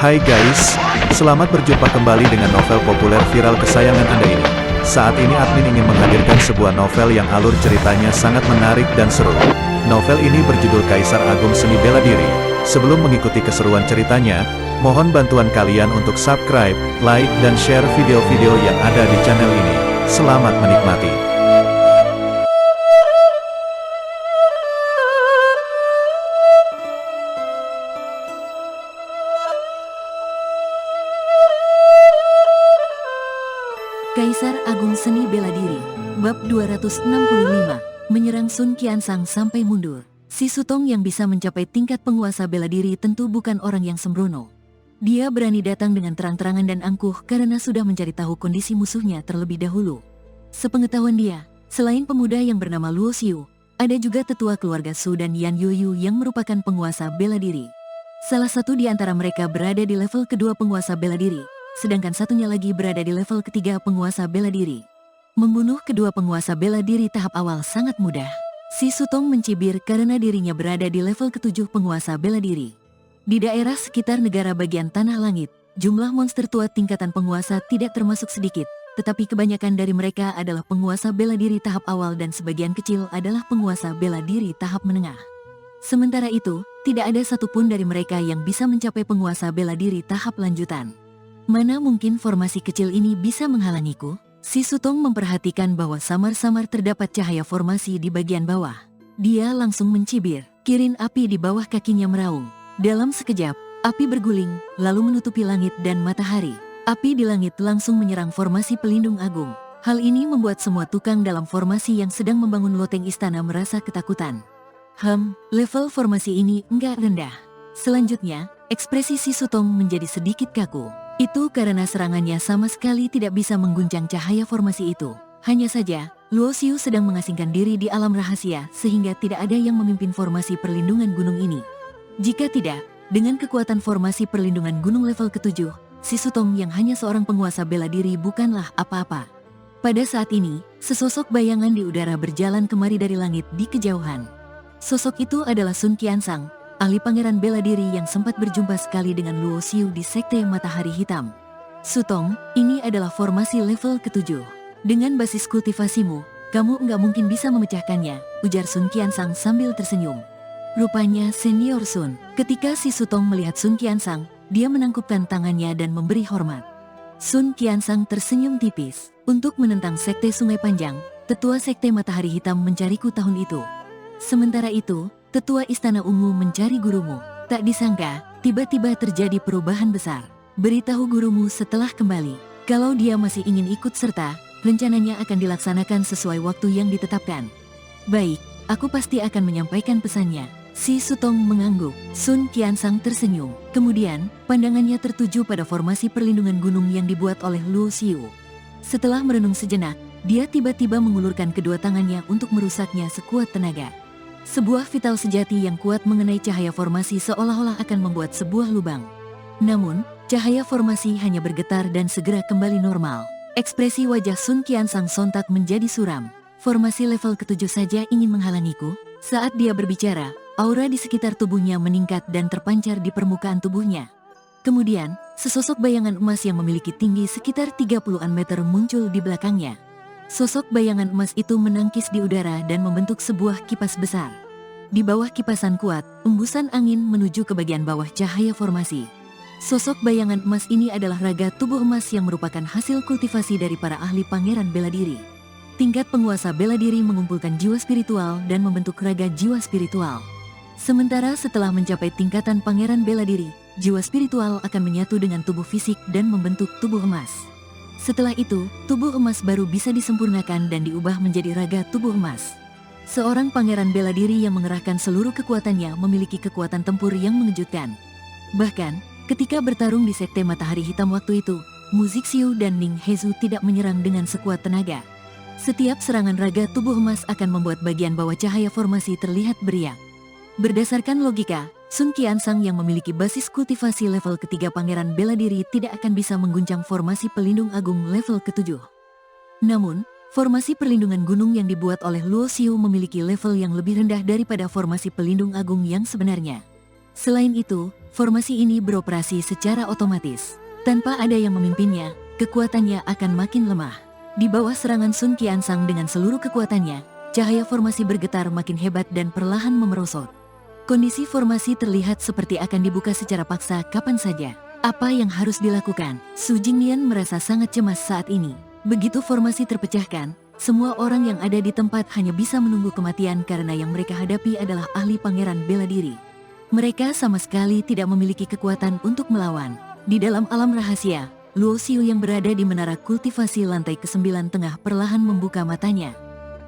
Hai guys, selamat berjumpa kembali dengan novel populer viral kesayangan Anda ini. Saat ini admin ingin menghadirkan sebuah novel yang alur ceritanya sangat menarik dan seru. Novel ini berjudul Kaisar Agung Seni Bela Diri. Sebelum mengikuti keseruan ceritanya, mohon bantuan kalian untuk subscribe, like, dan share video-video yang ada di channel ini. Selamat menikmati. Kaisar Agung Seni Bela Diri, Bab 265, menyerang Sun Qiansang sampai mundur. Si Sutong yang bisa mencapai tingkat penguasa bela diri tentu bukan orang yang sembrono. Dia berani datang dengan terang-terangan dan angkuh karena sudah mencari tahu kondisi musuhnya terlebih dahulu. Sepengetahuan dia, selain pemuda yang bernama Luo Xiu, ada juga tetua keluarga Su dan Yan Yuyu yang merupakan penguasa bela diri. Salah satu di antara mereka berada di level kedua penguasa bela diri, sedangkan satunya lagi berada di level ketiga penguasa bela diri. Membunuh kedua penguasa bela diri tahap awal sangat mudah. Si Sutong mencibir karena dirinya berada di level ketujuh penguasa bela diri. Di daerah sekitar negara bagian Tanah Langit, jumlah monster tua tingkatan penguasa tidak termasuk sedikit, tetapi kebanyakan dari mereka adalah penguasa bela diri tahap awal dan sebagian kecil adalah penguasa bela diri tahap menengah. Sementara itu, tidak ada satupun dari mereka yang bisa mencapai penguasa bela diri tahap lanjutan. Mana mungkin formasi kecil ini bisa menghalangiku? Si Sutong memperhatikan bahwa samar-samar terdapat cahaya formasi di bagian bawah. Dia langsung mencibir, kirin api di bawah kakinya meraung. Dalam sekejap, api berguling, lalu menutupi langit dan matahari. Api di langit langsung menyerang formasi pelindung agung. Hal ini membuat semua tukang dalam formasi yang sedang membangun loteng istana merasa ketakutan. Level formasi ini enggak rendah. Selanjutnya, ekspresi si Sutong menjadi sedikit kaku. Itu karena serangannya sama sekali tidak bisa mengguncang cahaya formasi itu. Hanya saja, Luo Xiu sedang mengasingkan diri di alam rahasia sehingga tidak ada yang memimpin formasi perlindungan gunung ini. Jika tidak, dengan kekuatan formasi perlindungan gunung level ketujuh, si Sutong yang hanya seorang penguasa bela diri bukanlah apa-apa. Pada saat ini, sesosok bayangan di udara berjalan kemari dari langit di kejauhan. Sosok itu adalah Sun Qiansang, ahli pangeran bela diri yang sempat berjumpa sekali dengan Luo Xiu di Sekte Matahari Hitam. Sutong, ini adalah formasi level ketujuh. Dengan basis kultivasimu, kamu nggak mungkin bisa memecahkannya, ujar Sun Qiansang sambil tersenyum. Rupanya Senior Sun. Ketika si Sutong melihat Sun Qiansang, dia menangkupkan tangannya dan memberi hormat. Sun Qiansang tersenyum tipis. Untuk menentang Sekte Sungai Panjang, tetua Sekte Matahari Hitam mencariku tahun itu. Sementara itu, Tetua Istana Ungu mencari gurumu. Tak disangka, tiba-tiba terjadi perubahan besar. Beritahu gurumu setelah kembali. Kalau dia masih ingin ikut serta, rencananya akan dilaksanakan sesuai waktu yang ditetapkan. Baik, aku pasti akan menyampaikan pesannya. Si Sutong mengangguk. Sun Qiansang tersenyum. Kemudian, pandangannya tertuju pada formasi perlindungan gunung yang dibuat oleh Luo Xiu. Setelah merenung sejenak, dia tiba-tiba mengulurkan kedua tangannya untuk merusaknya sekuat tenaga. Sebuah vital sejati yang kuat mengenai cahaya formasi seolah-olah akan membuat sebuah lubang. Namun, cahaya formasi hanya bergetar dan segera kembali normal. Ekspresi wajah Sun Qiansang sontak menjadi suram. Formasi level ketujuh saja ingin menghalangiku? Saat dia berbicara, aura di sekitar tubuhnya meningkat dan terpancar di permukaan tubuhnya. Kemudian, sesosok bayangan emas yang memiliki tinggi sekitar 30-an meter muncul di belakangnya. Sosok bayangan emas itu menangkis di udara dan membentuk sebuah kipas besar. Di bawah kipasan kuat, embusan angin menuju ke bagian bawah cahaya formasi. Sosok bayangan emas ini adalah raga tubuh emas yang merupakan hasil kultivasi dari para ahli pangeran bela diri. Tingkat penguasa bela diri mengumpulkan jiwa spiritual dan membentuk raga jiwa spiritual. Sementara setelah mencapai tingkatan pangeran bela diri, jiwa spiritual akan menyatu dengan tubuh fisik dan membentuk tubuh emas. Setelah itu, tubuh emas baru bisa disempurnakan dan diubah menjadi raga tubuh emas. Seorang pangeran bela diri yang mengerahkan seluruh kekuatannya memiliki kekuatan tempur yang mengejutkan. Bahkan, ketika bertarung di Sekte Matahari Hitam waktu itu, Mu Zixiu dan Ning Hezu tidak menyerang dengan sekuat tenaga. Setiap serangan raga tubuh emas akan membuat bagian bawah cahaya formasi terlihat beriak. Berdasarkan logika, Sun Qiansang yang memiliki basis kultivasi level ketiga pangeran bela diri tidak akan bisa mengguncang formasi pelindung agung level ketujuh. Namun, formasi perlindungan gunung yang dibuat oleh Luo Xiu memiliki level yang lebih rendah daripada formasi pelindung agung yang sebenarnya. Selain itu, formasi ini beroperasi secara otomatis. Tanpa ada yang memimpinnya, kekuatannya akan makin lemah. Di bawah serangan Sun Qiansang dengan seluruh kekuatannya, cahaya formasi bergetar makin hebat dan perlahan memerosot. Kondisi formasi terlihat seperti akan dibuka secara paksa kapan saja. Apa yang harus dilakukan? Su Jingnian merasa sangat cemas saat ini. Begitu formasi terpecahkan, semua orang yang ada di tempat hanya bisa menunggu kematian karena yang mereka hadapi adalah ahli pangeran bela diri. Mereka sama sekali tidak memiliki kekuatan untuk melawan. Di dalam alam rahasia, Luo Xiu yang berada di menara kultivasi lantai ke-9 tengah perlahan membuka matanya.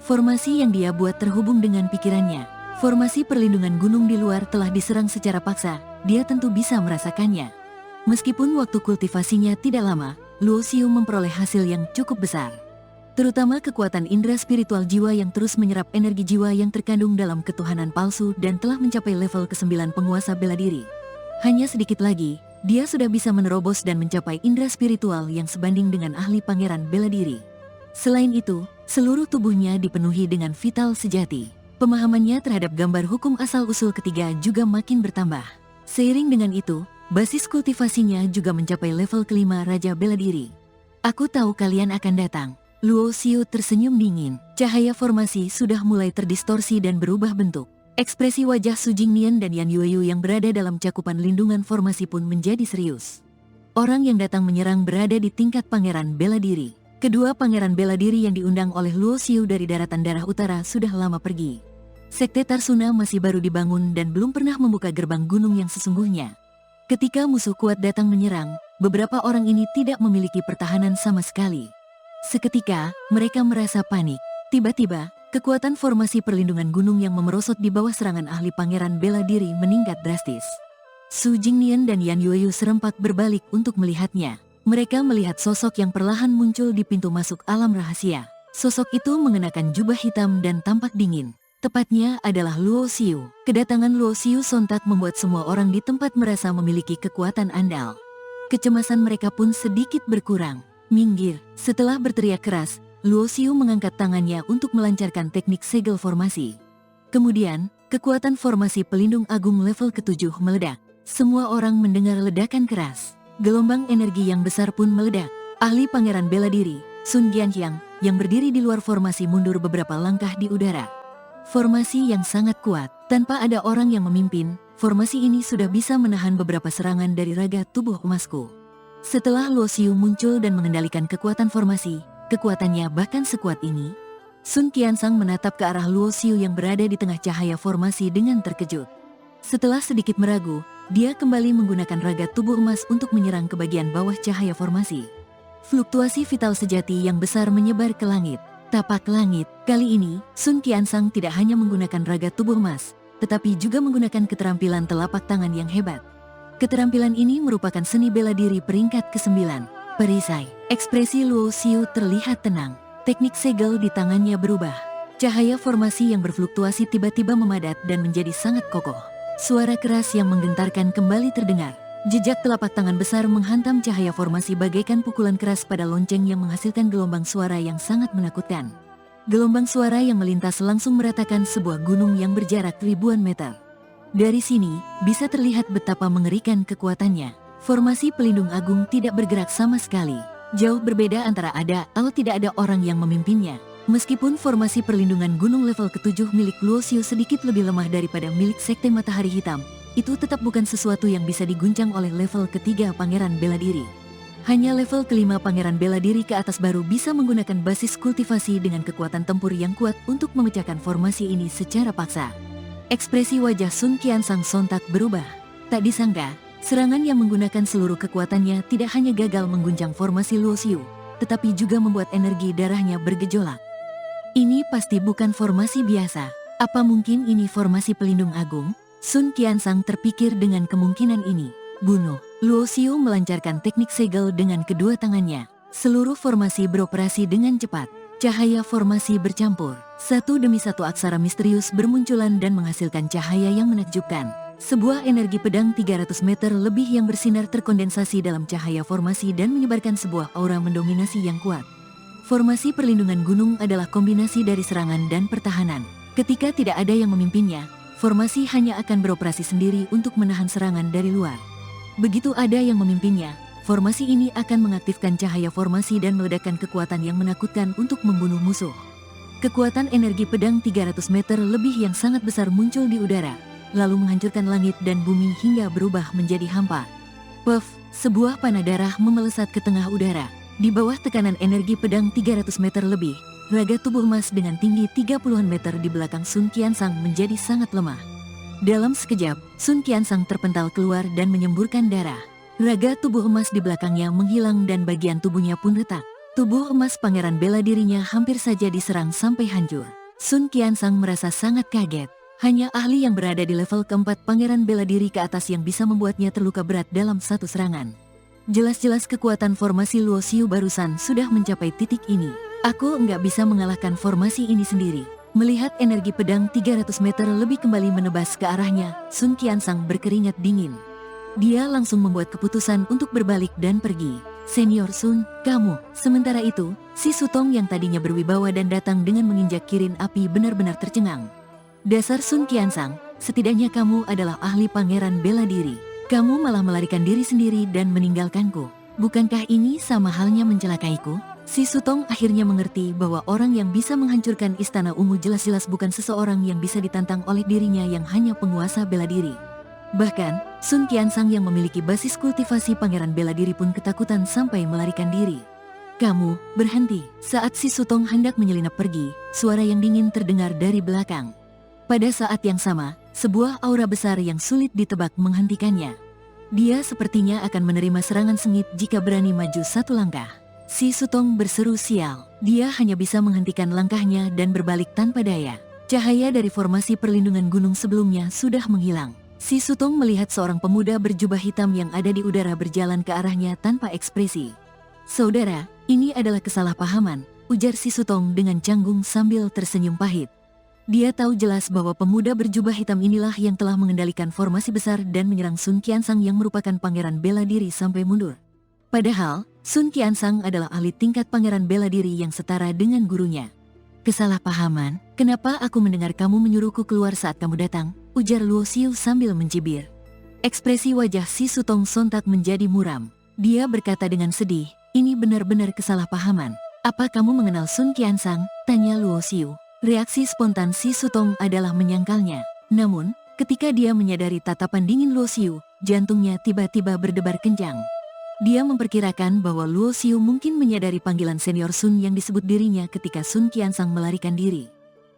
Formasi yang dia buat terhubung dengan pikirannya. Formasi perlindungan gunung di luar telah diserang secara paksa, dia tentu bisa merasakannya. Meskipun waktu kultivasinya tidak lama, Luo Xiu memperoleh hasil yang cukup besar. Terutama kekuatan indera spiritual jiwa yang terus menyerap energi jiwa yang terkandung dalam ketuhanan palsu dan telah mencapai level ke-9 penguasa bela diri. Hanya sedikit lagi, dia sudah bisa menerobos dan mencapai indera spiritual yang sebanding dengan ahli pangeran bela diri. Selain itu, seluruh tubuhnya dipenuhi dengan vital sejati. Pemahamannya terhadap gambar hukum asal-usul ketiga juga makin bertambah. Seiring dengan itu, basis kultivasinya juga mencapai level ke-5 Raja Bela Diri. Aku tahu kalian akan datang. Luo Xiu tersenyum dingin. Cahaya formasi sudah mulai terdistorsi dan berubah bentuk. Ekspresi wajah Su Jingnian dan Yan Yueyu yang berada dalam cakupan lindungan formasi pun menjadi serius. Orang yang datang menyerang berada di tingkat pangeran bela diri. Kedua pangeran bela diri yang diundang oleh Luo Xiu dari daratan darah utara sudah lama pergi. Sekte Tarsuna masih baru dibangun dan belum pernah membuka gerbang gunung yang sesungguhnya. Ketika musuh kuat datang menyerang, beberapa orang ini tidak memiliki pertahanan sama sekali. Seketika, mereka merasa panik. Tiba-tiba, kekuatan formasi perlindungan gunung yang memerosot di bawah serangan ahli pangeran bela diri meningkat drastis. Su Jingnian dan Yan Yueyu serempak berbalik untuk melihatnya. Mereka melihat sosok yang perlahan muncul di pintu masuk alam rahasia. Sosok itu mengenakan jubah hitam dan tampak dingin. Tepatnya adalah Luo Xiu. Kedatangan Luo Xiu sontak membuat semua orang di tempat merasa memiliki kekuatan andal. Kecemasan mereka pun sedikit berkurang. Minggir. Setelah berteriak keras, Luo Xiu mengangkat tangannya untuk melancarkan teknik segel formasi. Kemudian, kekuatan formasi pelindung agung level ke-7 meledak. Semua orang mendengar ledakan keras. Gelombang energi yang besar pun meledak. Ahli pangeran bela diri, Sun Qianxiang, yang berdiri di luar formasi mundur beberapa langkah di udara. Formasi yang sangat kuat, tanpa ada orang yang memimpin, formasi ini sudah bisa menahan beberapa serangan dari raga tubuh emasku. Setelah Luo Xiu muncul dan mengendalikan kekuatan formasi, kekuatannya bahkan sekuat ini, Sun Qiansang menatap ke arah Luo Xiu yang berada di tengah cahaya formasi dengan terkejut. Setelah sedikit meragu, dia kembali menggunakan raga tubuh emas untuk menyerang ke bagian bawah cahaya formasi. Fluktuasi vital sejati yang besar menyebar ke langit. Tapak langit, kali ini, Sun Qiansang tidak hanya menggunakan raga tubuh emas, tetapi juga menggunakan keterampilan telapak tangan yang hebat. Keterampilan ini merupakan seni bela diri peringkat ke-9, perisai. Ekspresi Luo Xiu terlihat tenang, teknik segel di tangannya berubah. Cahaya formasi yang berfluktuasi tiba-tiba memadat dan menjadi sangat kokoh. Suara keras yang menggentarkan kembali terdengar. Jejak telapak tangan besar menghantam cahaya formasi bagaikan pukulan keras pada lonceng yang menghasilkan gelombang suara yang sangat menakutkan. Gelombang suara yang melintas langsung meratakan sebuah gunung yang berjarak ribuan meter. Dari sini, bisa terlihat betapa mengerikan kekuatannya. Formasi pelindung agung tidak bergerak sama sekali. Jauh berbeda antara ada atau tidak ada orang yang memimpinnya. Meskipun formasi perlindungan gunung level ke-7 milik Luo Xiu sedikit lebih lemah daripada milik Sekte Matahari Hitam, itu tetap bukan sesuatu yang bisa diguncang oleh level ketiga Pangeran Bela Diri. Hanya level kelima Pangeran Bela Diri ke atas baru bisa menggunakan basis kultivasi dengan kekuatan tempur yang kuat untuk memecahkan formasi ini secara paksa. Ekspresi wajah Sun Qiansang sontak berubah. Tak disangka, serangan yang menggunakan seluruh kekuatannya tidak hanya gagal mengguncang formasi Luo Xiu, tetapi juga membuat energi darahnya bergejolak. Ini pasti bukan formasi biasa. Apa mungkin ini formasi pelindung agung? Sun Qiansang terpikir dengan kemungkinan ini. Bunuh. Luo Xiu melancarkan teknik segel dengan kedua tangannya. Seluruh formasi beroperasi dengan cepat. Cahaya formasi bercampur. Satu demi satu aksara misterius bermunculan dan menghasilkan cahaya yang menakjubkan. Sebuah energi pedang 300 meter lebih yang bersinar terkondensasi dalam cahaya formasi dan menyebarkan sebuah aura mendominasi yang kuat. Formasi perlindungan gunung adalah kombinasi dari serangan dan pertahanan. Ketika tidak ada yang memimpinnya, formasi hanya akan beroperasi sendiri untuk menahan serangan dari luar. Begitu ada yang memimpinnya, formasi ini akan mengaktifkan cahaya formasi dan meledakkan kekuatan yang menakutkan untuk membunuh musuh. Kekuatan energi pedang 300 meter lebih yang sangat besar muncul di udara, lalu menghancurkan langit dan bumi hingga berubah menjadi hampa. Puff, sebuah panah darah memelesat ke tengah udara. Di bawah tekanan energi pedang 300 meter lebih, raga tubuh emas dengan tinggi 30-an meter di belakang Sun Qiansang menjadi sangat lemah. Dalam sekejap, Sun Qiansang terpental keluar dan menyemburkan darah. Raga tubuh emas di belakangnya menghilang dan bagian tubuhnya pun retak. Tubuh emas pangeran bela dirinya hampir saja diserang sampai hancur. Sun Qiansang merasa sangat kaget. Hanya ahli yang berada di level keempat pangeran bela diri ke atas yang bisa membuatnya terluka berat dalam satu serangan. Jelas-jelas kekuatan formasi Luo Xiu barusan sudah mencapai titik ini. Aku nggak bisa mengalahkan formasi ini sendiri. Melihat energi pedang 300 meter lebih kembali menebas ke arahnya, Sun Qiansang berkeringat dingin. Dia langsung membuat keputusan untuk berbalik dan pergi. Senior Sun, kamu. Sementara itu, si Sutong yang tadinya berwibawa dan datang dengan menginjak kirin api benar-benar tercengang. Dasar Sun Qiansang, setidaknya kamu adalah ahli pangeran bela diri. Kamu malah melarikan diri sendiri dan meninggalkanku. Bukankah ini sama halnya mencelakaiku? Si Sutong akhirnya mengerti bahwa orang yang bisa menghancurkan istana ungu jelas-jelas bukan seseorang yang bisa ditantang oleh dirinya yang hanya penguasa bela diri. Bahkan, Sun Qiansang yang memiliki basis kultivasi pangeran bela diri pun ketakutan sampai melarikan diri. Kamu, berhenti. Saat si Sutong hendak menyelinap pergi, suara yang dingin terdengar dari belakang. Pada saat yang sama, sebuah aura besar yang sulit ditebak menghentikannya. Dia sepertinya akan menerima serangan sengit jika berani maju satu langkah. Si Sutong berseru sial. Dia hanya bisa menghentikan langkahnya dan berbalik tanpa daya. Cahaya dari formasi perlindungan gunung sebelumnya sudah menghilang. Si Sutong melihat seorang pemuda berjubah hitam yang ada di udara berjalan ke arahnya tanpa ekspresi. Saudara, ini adalah kesalahpahaman, ujar si Sutong dengan canggung sambil tersenyum pahit. Dia tahu jelas bahwa pemuda berjubah hitam inilah yang telah mengendalikan formasi besar dan menyerang Sun Qiansang yang merupakan pangeran bela diri sampai mundur. Padahal, Sun Qiansang adalah ahli tingkat pangeran bela diri yang setara dengan gurunya. Kesalahpahaman, kenapa aku mendengar kamu menyuruhku keluar saat kamu datang, ujar Luo Xiu sambil mencibir. Ekspresi wajah si Sutong sontak menjadi muram. Dia berkata dengan sedih, ini benar-benar kesalahpahaman. Apa kamu mengenal Sun Qiansang? Tanya Luo Xiu. Reaksi spontan si Sutong adalah menyangkalnya. Namun, ketika dia menyadari tatapan dingin Luo Xiu, jantungnya tiba-tiba berdebar kencang. Dia memperkirakan bahwa Luo Xiu mungkin menyadari panggilan senior Sun yang disebut dirinya ketika Sun Qiansang melarikan diri.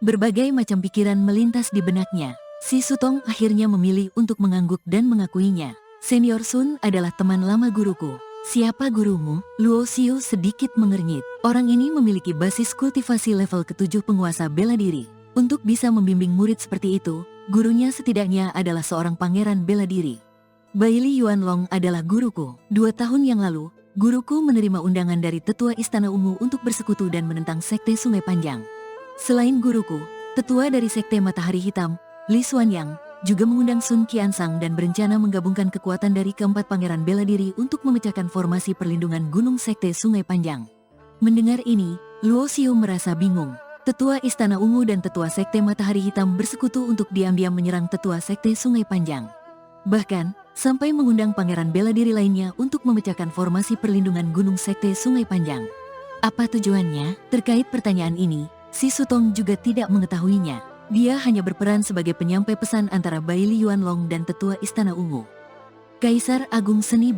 Berbagai macam pikiran melintas di benaknya. Si Sutong akhirnya memilih untuk mengangguk dan mengakuinya. Senior Sun adalah teman lama guruku. Siapa gurumu? Luo Xiu sedikit mengernyit. Orang ini memiliki basis kultivasi level ke-7 penguasa bela diri. Untuk bisa membimbing murid seperti itu, gurunya setidaknya adalah seorang pangeran bela diri. Baili Yuanlong adalah guruku. 2 tahun yang lalu, guruku menerima undangan dari tetua Istana Ungu untuk bersekutu dan menentang Sekte Sungai Panjang. Selain guruku, tetua dari Sekte Matahari Hitam, Li Xuanyang, juga mengundang Sun Qiansang dan berencana menggabungkan kekuatan dari keempat pangeran bela diri untuk memecahkan formasi perlindungan Gunung Sekte Sungai Panjang. Mendengar ini, Luo Xiu merasa bingung. Tetua Istana Ungu dan Tetua Sekte Matahari Hitam bersekutu untuk diam-diam menyerang Tetua Sekte Sungai Panjang. Bahkan, sampai mengundang pangeran bela diri lainnya untuk memecahkan formasi perlindungan Gunung Sekte Sungai Panjang. Apa tujuannya? Terkait pertanyaan ini, si Sutong juga tidak mengetahuinya. Dia hanya berperan sebagai penyampai pesan antara Baili Yuanlong dan Tetua Istana Ungu. Kaisar Agung Seni